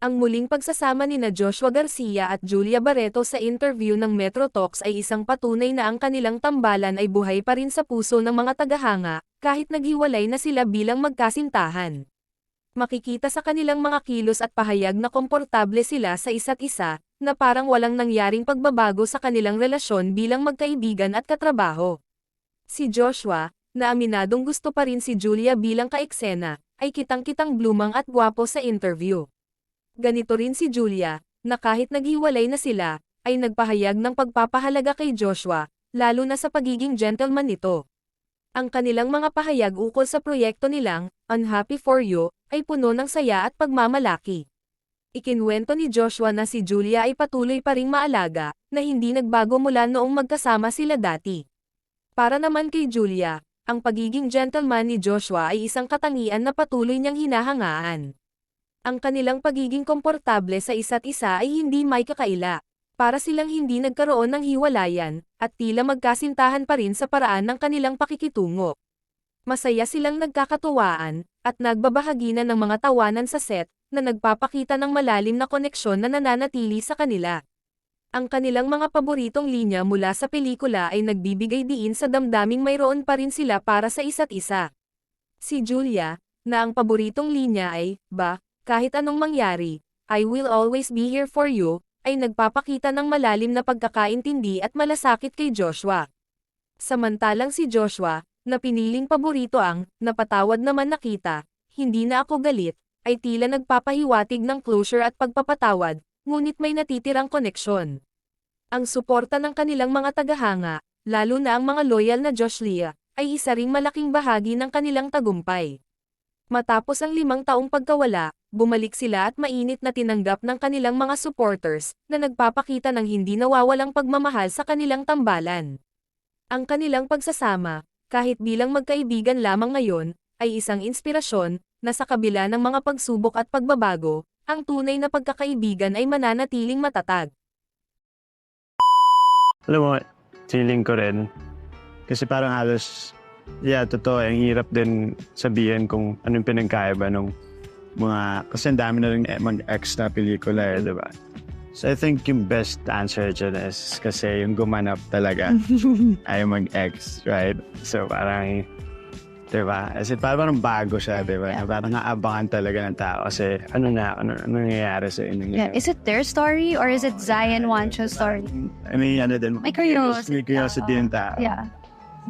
Ang muling pagsasama nina Joshua Garcia at Julia Barreto sa interview ng Metro Talks ay isang patunay na ang kanilang tambalan ay buhay pa rin sa puso ng mga tagahanga, kahit naghiwalay na sila bilang magkasintahan. Makikita sa kanilang mga kilos at pahayag na komportable sila sa isa't isa, na parang walang nangyaring pagbabago sa kanilang relasyon bilang magkaibigan at katrabaho. Si Joshua, na aminadong gusto pa rin si Julia bilang kaeksena, ay kitang-kitang blumang at gwapo sa interview. Ganito rin si Julia, na kahit naghiwalay na sila, ay nagpahayag ng pagpapahalaga kay Joshua, lalo na sa pagiging gentleman nito. Ang kanilang mga pahayag ukol sa proyekto nilang, Unhappy for You, ay puno ng saya at pagmamalaki. Ikinwento ni Joshua na si Julia ay patuloy pa ring maalaga, na hindi nagbago mula noong magkasama sila dati. Para naman kay Julia, ang pagiging gentleman ni Joshua ay isang katangian na patuloy niyang hinahangaan. Ang kanilang pagiging komportable sa isa't isa ay hindi may kakaila. Para silang hindi nagkaroon ng hiwalayan, at tila magkasintahan pa rin sa paraan ng kanilang pakikitungo. Masaya silang nagkakatuwaan, at nagbabahagi na ng mga tawanan sa set, na nagpapakita ng malalim na koneksyon na nananatili sa kanila. Ang kanilang mga paboritong linya mula sa pelikula ay nagbibigay diin sa damdaming mayroon pa rin sila para sa isa't isa. Si Julia, na ang paboritong linya ay, kahit anong mangyari, I will always be here for you, ay nagpapakita ng malalim na pagkakaintindi at malasakit kay Joshua. Samantalang si Joshua, na piniling paborito ang, napatawad naman nakita, hindi na ako galit, ay tila nagpapahiwatig ng closure at pagpapatawad, ngunit may natitirang koneksyon. Ang suporta ng kanilang mga tagahanga, lalo na ang mga loyal na Joshlia, ay isa ring malaking bahagi ng kanilang tagumpay. Matapos ang 5 taong pagkawala, bumalik sila at mainit na tinanggap ng kanilang mga supporters, na nagpapakita ng hindi nawawalang pagmamahal sa kanilang tambalan. Ang kanilang pagsasama, kahit bilang magkaibigan lamang ngayon, ay isang inspirasyon, na sa kabila ng mga pagsubok at pagbabago, ang tunay na pagkakaibigan ay mananatiling matatag. Alam mo, feeling ko rin. Kasi parang halos, totoo, ang hirap din sabihin kung anong pinagkaiba nung mga, kasi ang dami na rin mag-ex na pelikula di ba? So I think yung best answer dyan is kasi yung gumanap talaga ay mag-ex, right? So parang, di ba? As in, parang bago siya, di ba? Parang naabangan talaga ng tao kasi ano nangyayari sa inyo. Yeah. Is it their story or is it Zion Wancho's story? I mean, din. May curiosity. May curiosity din tao. Yeah.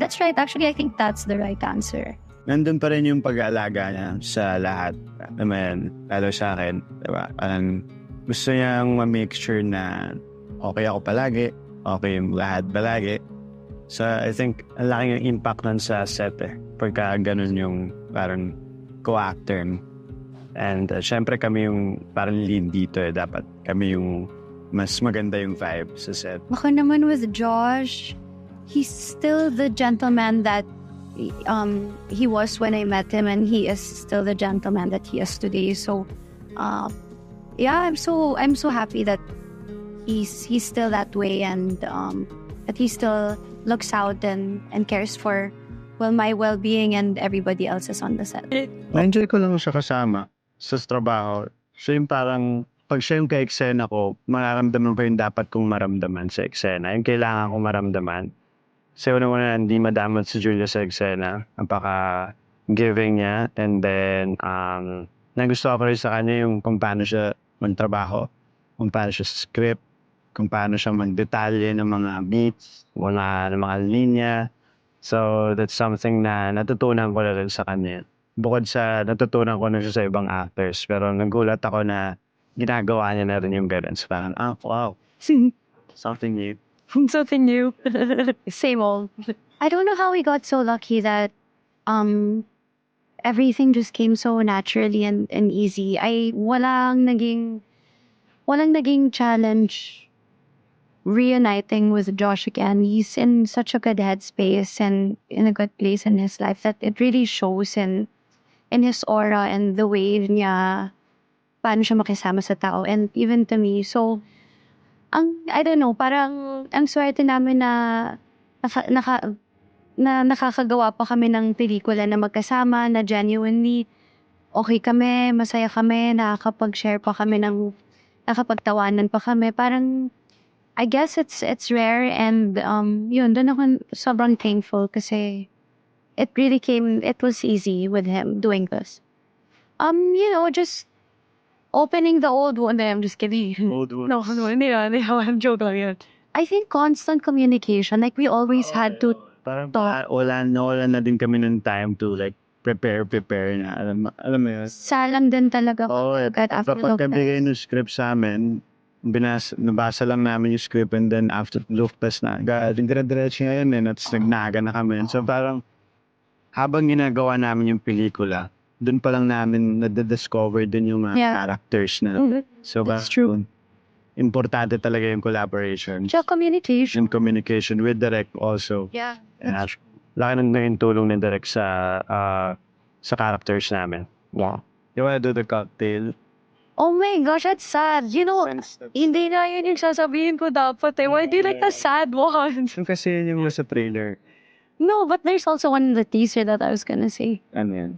That's right. Actually, I think that's the right answer. Nandun pa rin yung pag-aalaga niya sa lahat. Naman, lalo sa akin, diba? Parang gusto niyang ma-make sure na okay ako palagi, okay yung lahat palagi. So, I think, ang laking impact nun sa set pagka ganun yung parang co-actor. And syempre kami yung parang lead dito Dapat kami yung mas maganda yung vibe sa set. Ako naman with Josh, he's still the gentleman that he was when I met him, and he is still the gentleman that he is today. So, I'm so happy that he's still that way, and that he still looks out and cares for my well-being and everybody else's on the set. Na-enjoy ko lang siya kasama sa trabaho. So yung parang pag siya yung ka-eksena ko, mararamdaman ko yung dapat kong maramdaman sa eksena. Yung kailangan kong maramdaman. So una-una, hindi madamot si Julia sa eksena. Napaka-giving niya. And then, nagustuhan ko rin sa kanya yung kung paano siya magtrabaho, kung paano siya sa script, kung paano siya magdetalye ng mga beats, ng mga linya. So, that's something na natutunan ko na rin sa kanya. Bukod sa natutunan ko na siya sa ibang actors, pero nagulat ako na ginagawa niya na rin yung ganun. So, parang, wow. Something new. Something new. Same old. I don't know how we got so lucky that everything just came so naturally and easy. Walang naging challenge reuniting with Josh again. He's in such a good headspace and in a good place in his life that it really shows in his aura and the way niya paano siya makisama sa tao, and even to me. So, I don't know, parang ang swerte namin na nakakagawa pa kami ng pelikula na magkasama, na genuinely okay kami, masaya kami, nakakapag-share pa kami nakakapagtawanan pa kami. Parang, I guess it's rare and yun, doon ako sobrang thankful kasi it was easy with him doing this. Just opening the old one. I'm just kidding. Old wounds. No, hindi I'm joke lang yun. I think constant communication, like we always had to Parang talk. wala na din kami ng time to like prepare na. Alam mo yun? Salang din talaga. Oo, Agad after kapag lockdown. nabigay ng script sa amin, nabasa lang namin yung script and then after Lookpas na, dire-diretso ngayon at nagnaga na kami. So parang, habang ginagawa namin yung pelikula, dun pa lang namin nadidiscover din yung mga Yeah. characters na. Mhm. So That's parang, importante talaga yung collaboration Tsaka communication. and communication with Direk also. Yeah. And laki nang naging tulong ni Direk sa characters namin. Wow. You wanna do the cocktail? Oh my gosh, that's sad. Hindi na yun yung sasabihin ko dapat eh. Why do you like the sad ones? Yung kasi yun yung sa trailer. No, but there's also one in the teaser that I was gonna say. Ano yan?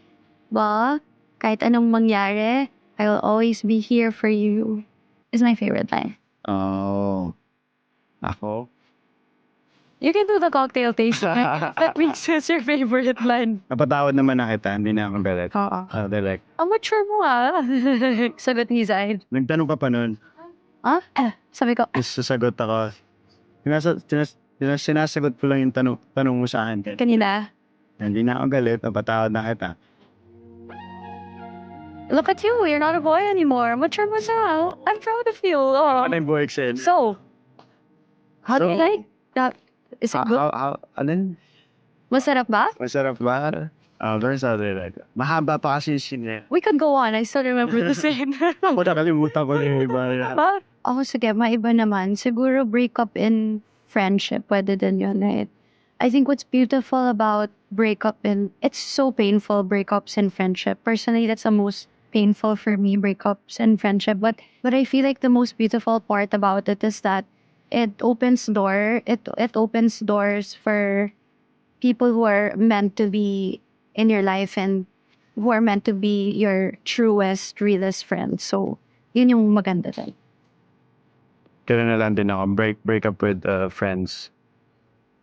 Ba, kahit anong mangyari, I will always be here for you. Is my favorite line. Oh. Ako? You can do the cocktail taste. That means it's your favorite line. Napatawad naman na kita, hindi na ako galit. Oo. Direk. Ang mature mo ah. Sagot ni Zaid. Nagtanong ka pa nun, Ah? Sabi ko, sasagot ako. Sinasagot ko lang yung tanong mo sa akin. kanina, Hindi na ako galit, napatawad na kita. look at you, you're not a boy anymore. Mature mo na. I'm proud of you. Oh. Ano yung boy excel? So, how do you So- like that? Is it good? Ano yun? Masarap ba? Masarap ba? There's other like, mahaba pa kasi yung scene niya. We could go on. I still remember the scene. Ako nakalimutan ko na yung iba. Ba? Ako sige, maiba naman. Siguro breakup in friendship. Pwede din yun, right? I think what's beautiful about it's so painful, breakups in friendship. Personally, that's the most painful for me, breakups in friendship. But I feel like the most beautiful part about it is that it opens doors for people who are meant to be in your life and who are meant to be your truest, realest friends. So, yun yung maganda din. Kaya na lang din ako, break up with friends.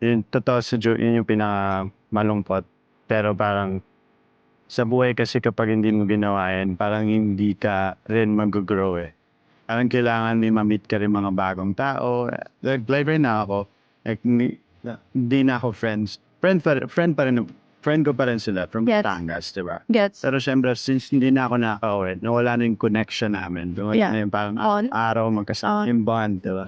Yun, totoo yun yung pinaka malungkot. Pero parang, sa buhay kasi kapag hindi mo ginawa yan, parang hindi ka rin mag-grow eh. Parang kailangan may ma-meet ka rin mga bagong tao. Like right now ako, like, hindi na ako friends. Friend ko pa rin sila from Yes. Batangas, di ba? Gets. Pero syempre, since hindi na ako nakaka-uwi, nawala na yung connection namin. Nawala Yeah. na yung parang On. araw magkasama On. yung bond, di ba?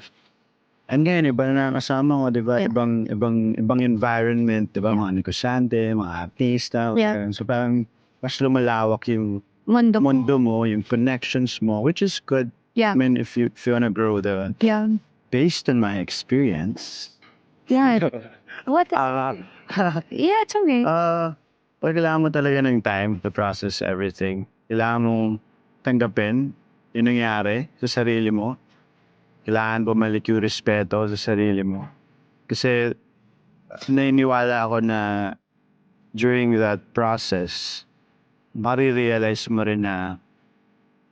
And ngayon, iba na kasama ko, di ba? Yeah. Ibang environment, di ba? Mga negosyante, mga artista. Yeah. So parang mas lumalawak yung Mundo. mundo mo, yung connections mo, which is good. Yeah. I mean, if you wanna grow, the Yeah. based on my experience, Yeah. What? Yeah, it's okay. pag kailangan mo talaga ng time to process everything, kailangan mong tanggapin yung nangyari sa sarili mo. Kailangan bumalik yung respeto sa sarili mo. Kasi naniniwala ako na during that process, marirealize mo rin na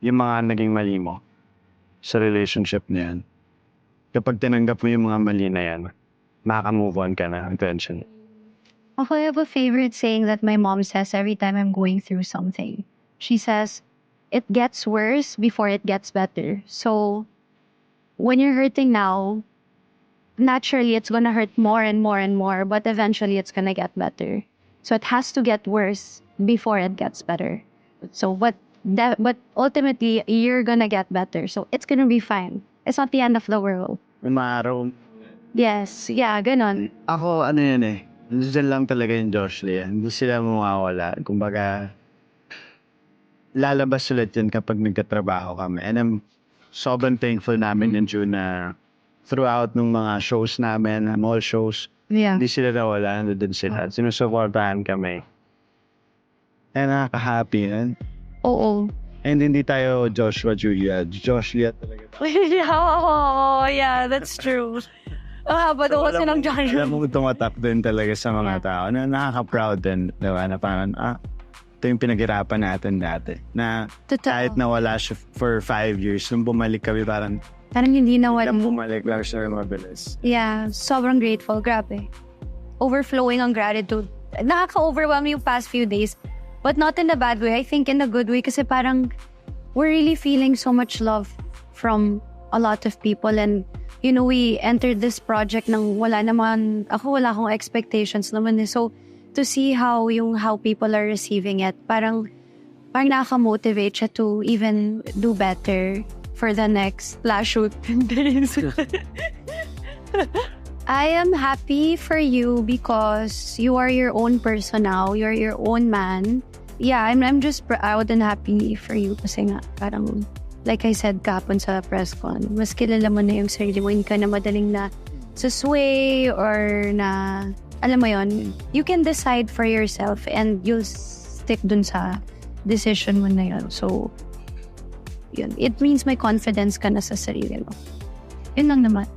yung mga naging mali mo sa relationship na yan. Kapag tinanggap mo yung mga mali na yan, maka-move on ka na eventually. Ako, I have a favorite saying that my mom says every time I'm going through something. She says, it gets worse before it gets better. So, when you're hurting now, naturally it's gonna hurt more and more and more, but eventually it's gonna get better. So it has to get worse before it gets better. So, but ultimately, you're gonna get better. So, it's gonna be fine. It's not the end of the world. May mga araw, Yes, yeah, ganon. ako ano yan eh, nandiyan lang talaga yung Josh Lee. Hindi sila mawawala. Kumbaga, lalabas ulit yan kapag nagkatrabaho kami. And I'm sobrang thankful namin yung June na throughout ng mga shows namin, mall shows, Yeah. hindi sila nawala, nandun sila. Sinusuportahan kami. And nakaka-happy yan. Oo. And hindi tayo Joshua Julia. Josh Lee talaga. Yeah, that's true. Haba daw kasi ng Joshua. Alam mo tumatak din talaga sa mga tao na nakaka-proud din. Diba? Na parang, ito yung pinaghirapan natin dati. Na Totoo. kahit nawala siya for 5 years, nung bumalik kami parang Parang hindi na wala. bumalik lang siya mabilis. Yeah, sobrang grateful. Grabe. Overflowing ang gratitude. Nakaka-overwhelm yung past few days. But not in a bad way. I think in a good way. Kasi parang we're really feeling so much love from a lot of people. And, you know, we entered this project nang wala akong expectations naman. So, to see how people are receiving it, parang nakaka-motivate siya to even do better for the next flash shoot days. I am happy for you because you are your own person now. You're your own man. Yeah, I'm just proud and happy for you kasi nga parang like I said kapon sa press con, mas kilala mo na yung sarili mo, hindi ka na madaling na sway or na alam mo yon, you can decide for yourself and you'll stick dun sa decision mo na yun. So, yun. It means may confidence ka na sa sarili mo. Yun lang naman.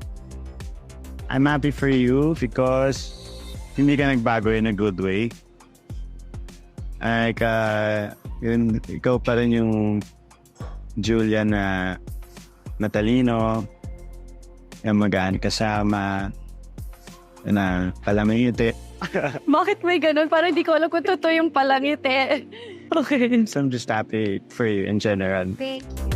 I'm happy for you because hindi ka nagbago in a good way. Like, yun, ikaw pa rin yung Julia na matalino, yung magaan kasama, na palamangiti. Bakit may ganun? Parang di ko alam kung totoo yung palangit eh. Okay. So I'm just happy for you in general. Thank you.